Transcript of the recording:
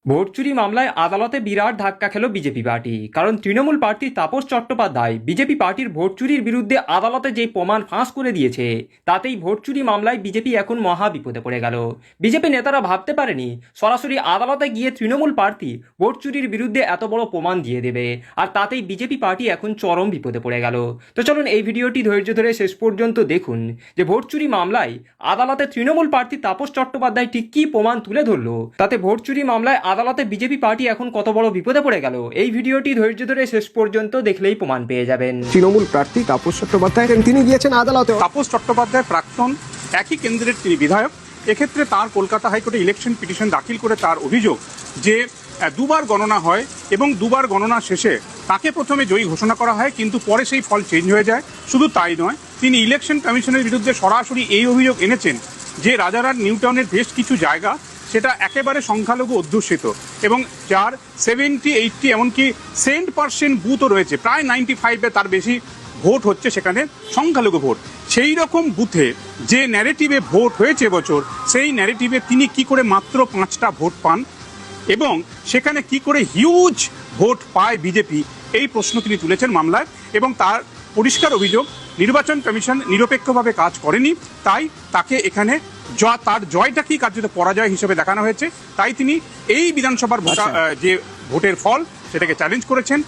Vote চুরি মামলায় আদালতে বিরাট ধাক্কা খেল বিজেপি পার্টি। কারণ তৃণমূল প্রার্থী তাপস চট্টোপাধ্যায় বিজেপি পার্টির ভোট চুরির বিরুদ্ধে আদালতে যে প্রমাণ ফাঁস করে দিয়েছে, তাতেই ভোট চুরি মামলায় বিজেপি এখন মহা বিপদে পড়ে গেল। বিজেপি নেতারা ভাবতে পারেনি সরাসরি আদালতে গিয়ে তৃণমূল প্রার্থী ভোট চুরির বিরুদ্ধে এত বড় প্রমাণ দিয়ে দেবে, আর তাতেই বিজেপি পার্টি এখন চরম বিপদে পড়ে গেল। তো চলুন এই ভিডিওটি ধৈর্য ধরে শেষ পর্যন্ত দেখুন যে ভোট চুরি মামলায় আদালতে তৃণমূল প্রার্থী তাপস চট্টোপাধ্যায় ঠিক কী প্রমাণ তুলে ধরলো, তাতে ভোট চুরি মামলায় আদালতে বিজেপি পার্টি এখন কত বড় বিপদে পড়ে গেল। এই ভিডিওটি ধৈর্য ধরে শেষ পর্যন্ত দেখলেই প্রমাণ পেয়ে যাবেন। তৃণমূল প্রার্থী তাপস চট্টোপাধ্যায় তিনি গিয়েছেন আদালতে। তাপস চট্টোপাধ্যায় প্রাক্তন, একই কেন্দ্রের তিনি বিধায়ক। এক্ষেত্রে তার কলকাতা হাইকোর্টে ইলেকশন পিটিশন দাখিল করে তার অভিযোগ যে দুবার গণনা হয় এবং দুবার গণনা শেষে তাকে প্রথমে জয়ী ঘোষণা করা হয়, কিন্তু পরে সেই ফল চেঞ্জ হয়ে যায়। শুধু তাই নয়, তিনি ইলেকশন কমিশনের বিরুদ্ধে সরাসরি এই অভিযোগ এনেছেন যে রাজারহাট নিউটাউনের বেশ কিছু জায়গা সেটা একেবারে সংখ্যালঘু অধ্যুষিত এবং যার 70-80 এমনকি % বুথও রয়েছে, প্রায় 95-এ তার বেশি ভোট হচ্ছে সেখানে সংখ্যালঘু ভোট। সেই রকম বুথে যে ন্যারেটিভে ভোট হয়েছে এবছর, সেই ন্যারেটিভে তিনি কি করে মাত্র 5টা ভোট পান এবং সেখানে কি করে হিউজ ভোট পায় বিজেপি, এই প্রশ্ন তিনি তুলেছেন মামলায়। এবং তার পরিষ্কার অভিযোগ নির্বাচন কমিশন নিরপেক্ষভাবে কাজ করেনি, তাই তাকে এখানে তার জয়টাকেই কার্যত পরাজয় হিসেবে দেখানো হয়েছে। তাই তিনি এই বিধানসভার যে ভোটের ফল সেটাকে চ্যালেঞ্জ করেছেন।